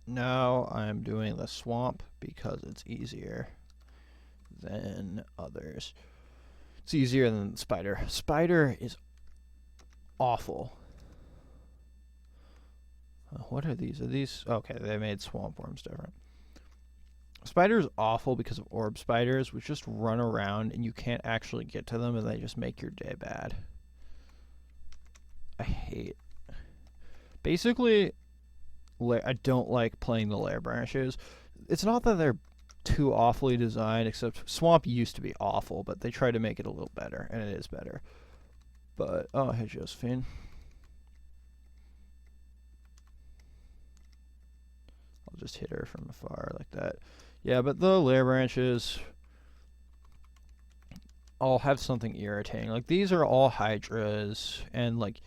Now I'm doing the swamp because it's easier than others. It's easier than spider. Spider is awful. What are these? Are these... Okay, they made swamp worms different. Spider is awful because of orb spiders, which just run around and you can't actually get to them and they just make your day bad. I hate... Basically, I don't like playing the lair branches. It's not that they're too awfully designed, except swamp used to be awful, but they tried to make it a little better, and it is better. But, oh, hey, Josephine. I'll just hit her from afar like that. Yeah, but the lair branches all have something irritating. Like, these are all hydras, and, like,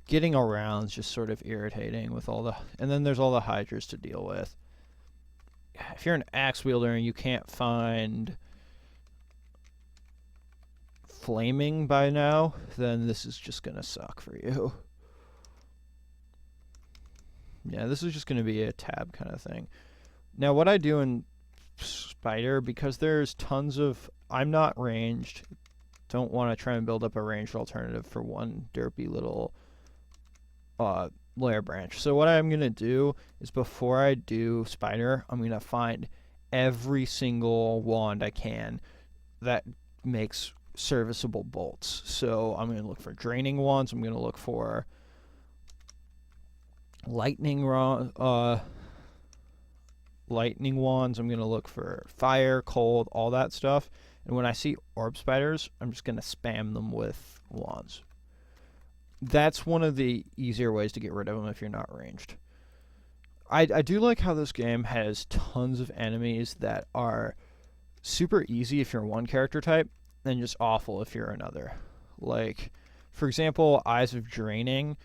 getting around is just sort of irritating with all the... And then there's all the hydras to deal with. If you're an axe wielder and you can't find flaming by now, then this is just gonna suck for you. Yeah, this is just gonna be a tab kind of thing. Now, what I do in spider, because there's tons of... I'm not ranged. Don't want to try and build up a ranged alternative for one derpy little lair branch. So what I'm going to do is before I do spider, I'm going to find every single wand I can that makes serviceable bolts. So I'm going to look for draining wands. I'm going to look for lightning wands. I'm going to look for fire, cold, all that stuff. And when I see orb spiders, I'm just going to spam them with wands. That's one of the easier ways to get rid of them if you're not ranged. I do like how this game has tons of enemies that are super easy if you're one character type, and just awful if you're another. Like, for example, Eyes of Draining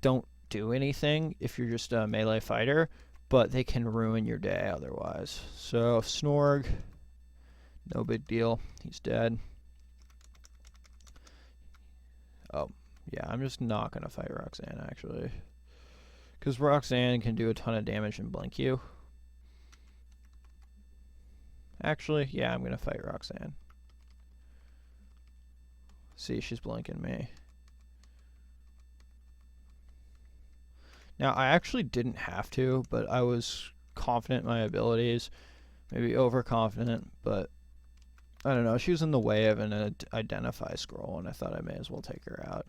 don't do anything if you're just a melee fighter, but they can ruin your day otherwise. So, Snorg, no big deal. He's dead. Oh. Yeah, I'm just not going to fight Roxanne, actually. Because Roxanne can do a ton of damage and blink you. Actually, yeah, I'm going to fight Roxanne. See, she's blinking me. Now, I actually didn't have to, but I was confident in my abilities. Maybe overconfident, but I don't know. She was in the way of an identify scroll, and I thought I may as well take her out.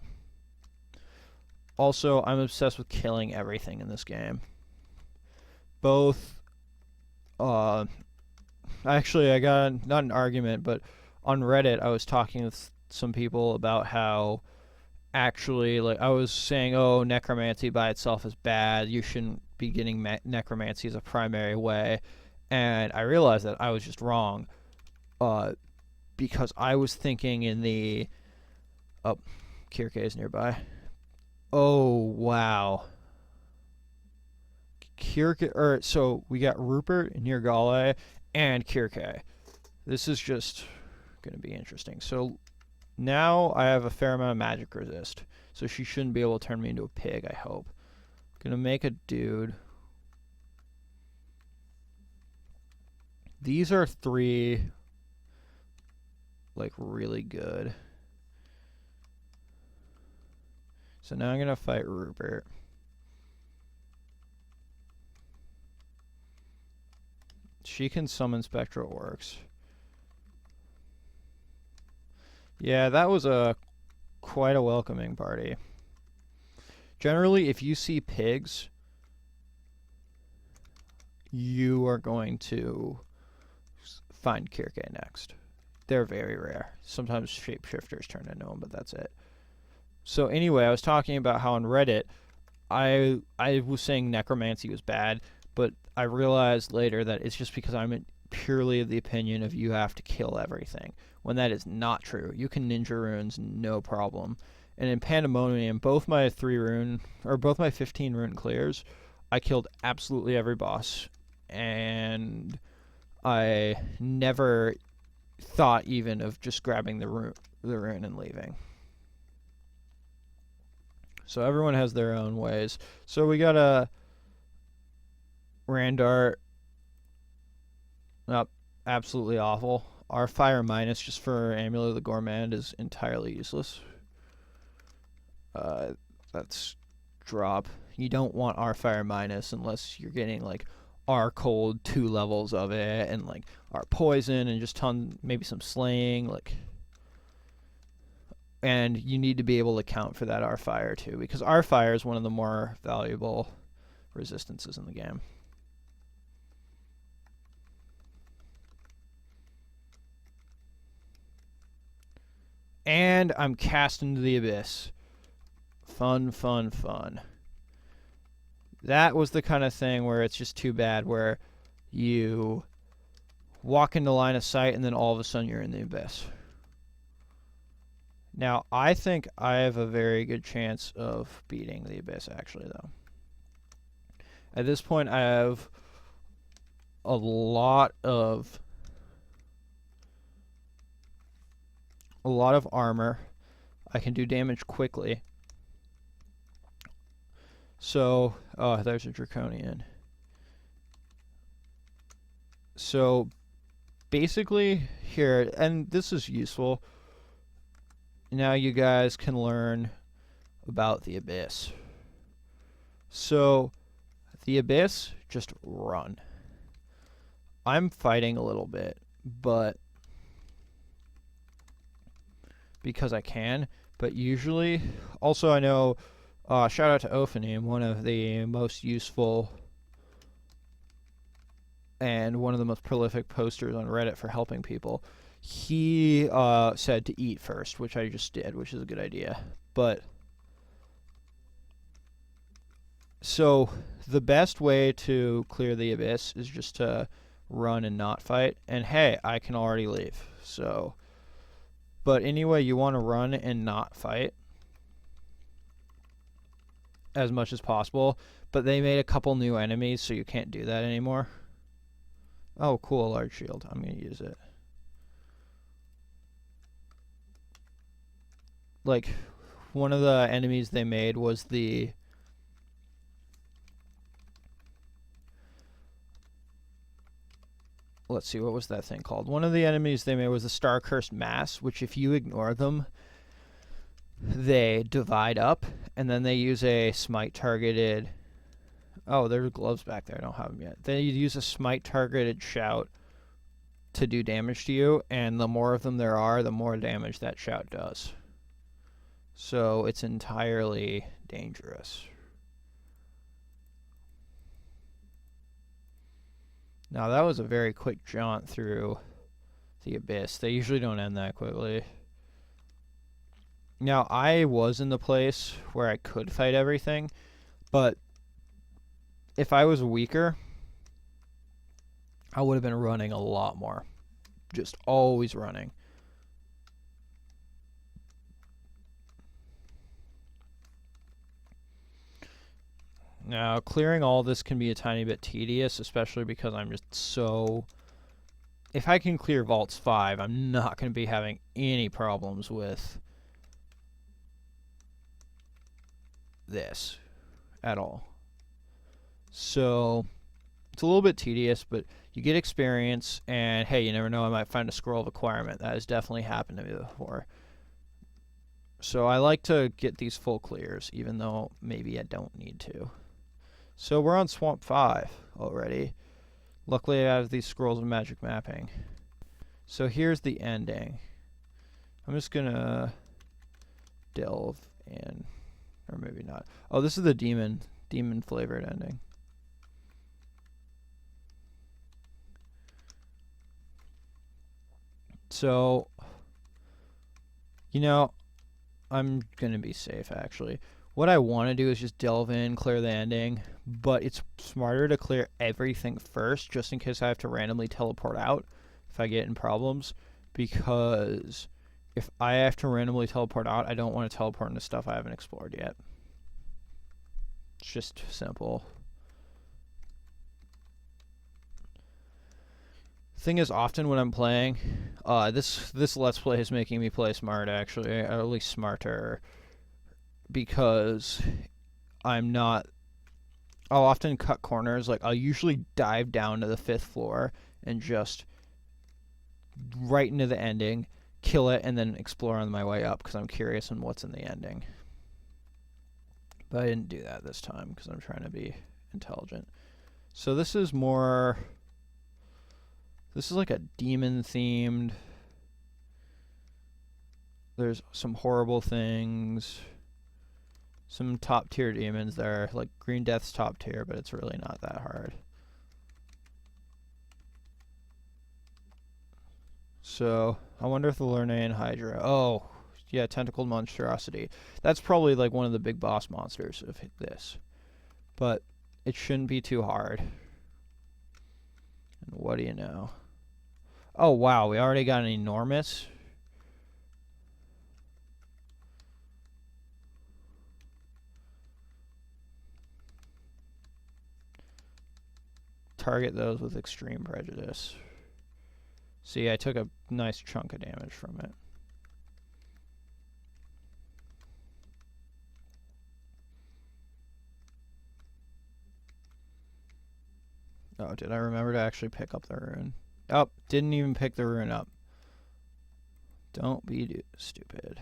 Also, I'm obsessed with killing everything in this game. Both, actually, I got, not an argument, but on Reddit, I was talking with some people about how, actually, like, I was saying, oh, necromancy by itself is bad. You shouldn't be getting necromancy as a primary way. And I realized that I was just wrong, because I was thinking in the, oh, Kirke is nearby. Oh, wow. Kirke, so we got Rupert, Nirgale, and Kirke. This is just going to be interesting. So now I have a fair amount of magic resist. So she shouldn't be able to turn me into a pig, I hope. Gonna make a dude. These are 3, like, really good. So now I'm going to fight Rupert. She can summon Spectral Orcs. Yeah, that was quite a welcoming party. Generally, if you see pigs, you are going to find Kirke next. They're very rare. Sometimes shapeshifters turn into them, but that's it. So anyway, I was talking about how on Reddit, I was saying necromancy was bad, but I realized later that it's just because I'm purely of the opinion of you have to kill everything, when that is not true. You can ninja runes no problem. And in Pandemonium, both my 15 rune clears, I killed absolutely every boss, and I never thought even of just grabbing the rune and leaving. So everyone has their own ways. So we got a Randart, oh, absolutely awful. Our fire minus just for Amulet of the Gourmand is entirely useless. That's drop. You don't want our fire minus unless you're getting like our cold 2 levels of it and like our poison and just maybe some slaying like. And you need to be able to count for that R fire too, because R fire is one of the more valuable resistances in the game. And I'm cast into the abyss. Fun, fun, fun. That was the kind of thing where it's just too bad where you walk into line of sight and then all of a sudden you're in the abyss. Now, I think I have a very good chance of beating the abyss, actually, though. At this point, I have a lot of armor. I can do damage quickly. So, there's a Draconian. So, basically, here, and this is useful. Now you guys can learn about the abyss. So, the abyss, just run. I'm fighting a little bit, but because I can, but usually, also I know, shout out to Ophanim, one of the most useful and one of the most prolific posters on Reddit for helping people. He said to eat first, which I just did, which is a good idea. But so the best way to clear the abyss is just to run and not fight. And hey, I can already leave. So, but anyway, you want to run and not fight as much as possible. But they made a couple new enemies, so you can't do that anymore. Oh, cool, a large shield. I'm going to use it. Like, one of the enemies they made was the... Let's see, what was that thing called? One of the enemies they made was the Star-Cursed Mass, which if you ignore them, they divide up, and then they use a smite-targeted... Oh, there are gloves back there. I don't have them yet. They use a smite-targeted shout to do damage to you, and the more of them there are, the more damage that shout does. So it's entirely dangerous. Now that was a very quick jaunt through the abyss. They usually don't end that quickly. Now I was in the place where I could fight everything, but if I was weaker, I would have been running a lot more. Just always running. Now, clearing all this can be a tiny bit tedious, especially because I'm just so... If I can clear Vaults 5, I'm not going to be having any problems with this at all. So, it's a little bit tedious, but you get experience, and hey, you never know, I might find a scroll of acquirement. That has definitely happened to me before. So I like to get these full clears, even though maybe I don't need to. So we're on Swamp 5 already. Luckily I have these scrolls of magic mapping. So here's the ending. I'm just gonna delve in, or maybe not. Oh, this is the demon flavored ending. So, you know, I'm gonna be safe actually. What I want to do is just delve in, clear the ending, but it's smarter to clear everything first, just in case I have to randomly teleport out if I get in problems, because if I have to randomly teleport out, I don't want to teleport into stuff I haven't explored yet. It's just simple. Thing is, often when I'm playing, this Let's Play is making me play smart, actually, or at least smarter, because I'm not I'll often cut corners. Like, I'll usually dive down to the 5th floor and just right into the ending, kill it, and then explore on my way up because I'm curious on what's in the ending. But I didn't do that this time because I'm trying to be intelligent. So this is more... This is like a demon themed. There's some horrible things. Some top tier demons there. Like Green Death's top tier, but it's really not that hard. So I wonder if the Lernaean Hydra. Oh, yeah, Tentacled Monstrosity. That's probably like one of the big boss monsters of this. But it shouldn't be too hard. And what do you know? Oh, wow, we already got an enormous. Target those with extreme prejudice. See, I took a nice chunk of damage from it. Oh, did I remember to actually pick up the rune? Oh, didn't even pick the rune up. Don't be stupid.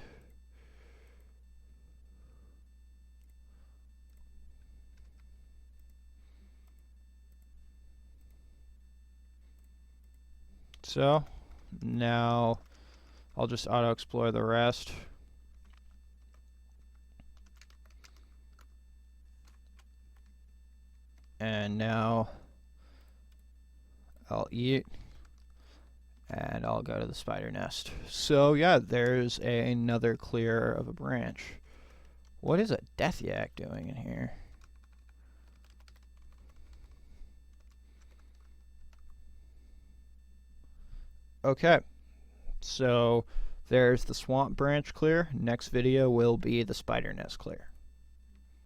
So, now I'll just auto-explore the rest. And now I'll eat. And I'll go to the spider nest. So yeah, there's another clear of a branch. What is a death yak doing in here? Okay, so there's the swamp branch clear. Next video will be the spider nest clear.